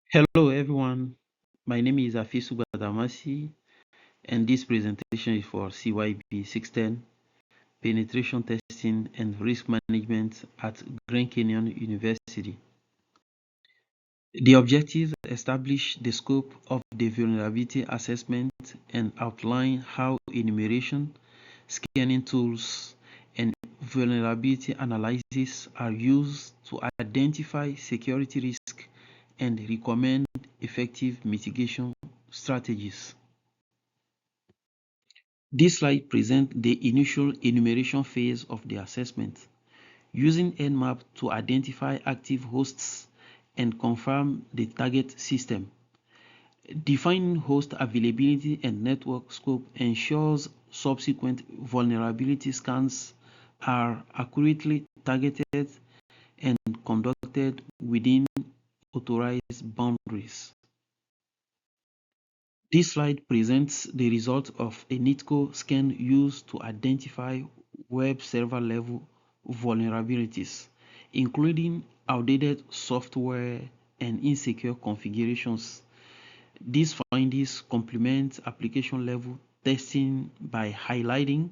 Hello everyone, my name is Affissou Gbadamassi and this presentation is for CYB 610 Penetration Testing and Risk Management at Grand Canyon University. The objectives establish the scope of the vulnerability assessment and outline how enumeration, scanning tools, and vulnerability analysis are used to identify security risks and recommend effective mitigation strategies. This slide presents the initial enumeration phase of the assessment, using Nmap to identify active hosts and confirm the target system. Defining host availability and network scope ensures subsequent vulnerability scans are accurately targeted and conducted within authorized boundaries. This slide presents the result of a NITCO scan used to identify web server level vulnerabilities, including outdated software and insecure configurations. These findings complement application level testing by highlighting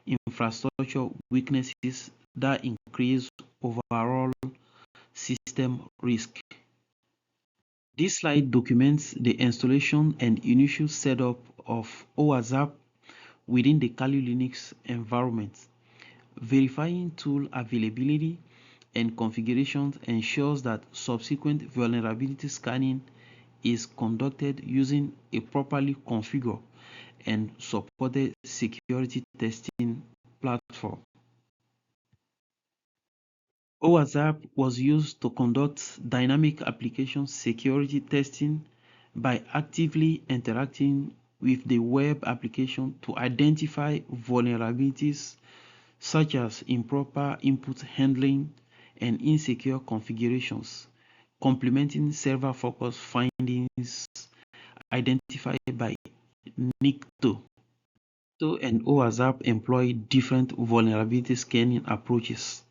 infrastructure weaknesses that increase overall system risk. This slide documents the installation and initial setup of OWASP within the Kali Linux environment. Verifying tool availability and configurations ensures that subsequent vulnerability scanning is conducted using a properly configured and supported security testing platform. OWASP was used to conduct dynamic application security testing by actively interacting with the web application to identify vulnerabilities such as improper input handling and insecure configurations, complementing server-focused findings identified by NICTO. NICTO and OWASP employ different vulnerability scanning approaches,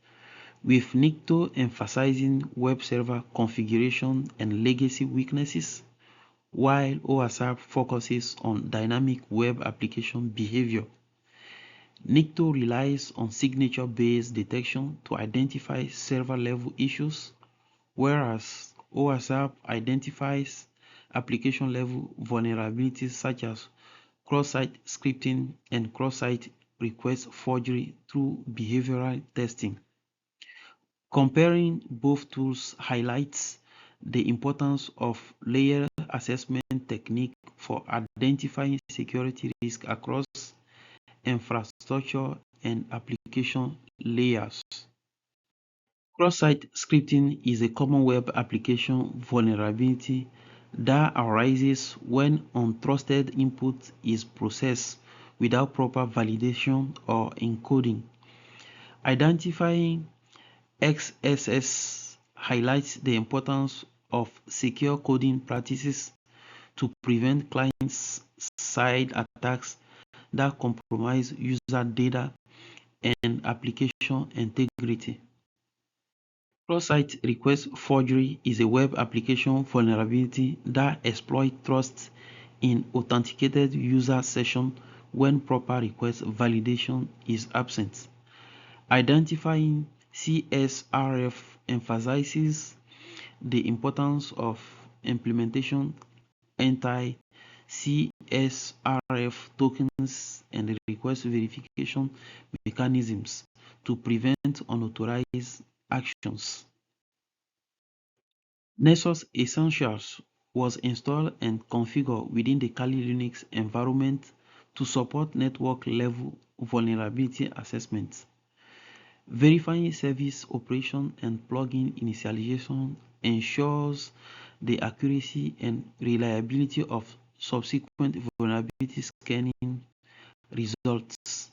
with NICTO emphasizing web server configuration and legacy weaknesses, while OWASP focuses on dynamic web application behavior. NICTO relies on signature-based detection to identify server-level issues, whereas OWASP identifies application-level vulnerabilities such as cross-site scripting and cross-site request forgery through behavioral testing. Comparing both tools highlights the importance of layer assessment technique for identifying security risk across infrastructure and application layers. Cross-site scripting is a common web application vulnerability that arises when untrusted input is processed without proper validation or encoding. Identifying XSS highlights the importance of secure coding practices to prevent client-side attacks that compromise user data and application integrity. Cross-site request forgery is a web application vulnerability that exploits trust in authenticated user sessions when proper request validation is absent. Identifying CSRF emphasizes the importance of implementation anti-CSRF tokens and request verification mechanisms to prevent unauthorized actions. Nessus Essentials was installed and configured within the Kali Linux environment to support network-level vulnerability assessments. Verifying service operation and plugin initialization ensures the accuracy and reliability of subsequent vulnerability scanning results.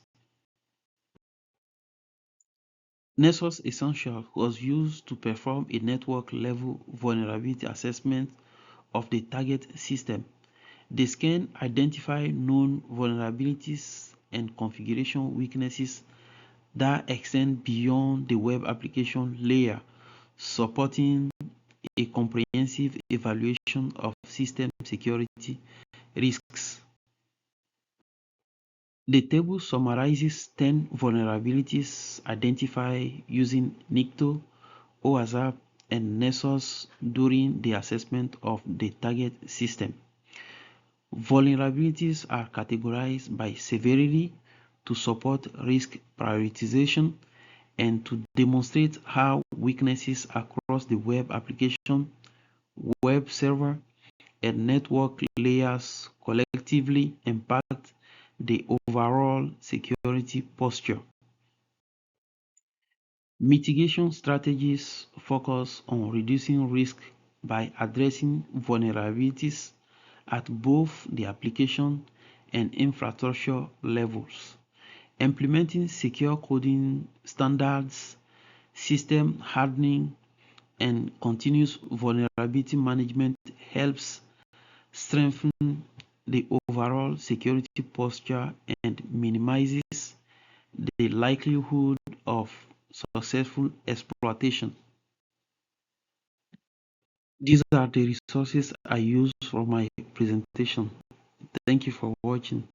Nessus Essential was used to perform a network-level vulnerability assessment of the target system. The scan identified known vulnerabilities and configuration weaknesses that extend beyond the web application layer, supporting a comprehensive evaluation of system security risks. The table summarizes 10 vulnerabilities identified using NICTO, OWASP, and Nessus during the assessment of the target system. Vulnerabilities are categorized by severity to support risk prioritization and to demonstrate how weaknesses across the web application, web server, and network layers collectively impact the overall security posture. Mitigation strategies focus on reducing risk by addressing vulnerabilities at both the application and infrastructure levels. Implementing secure coding standards, system hardening, and continuous vulnerability management helps strengthen the overall security posture and minimizes the likelihood of successful exploitation. These are the resources I use for my presentation. Thank you for watching.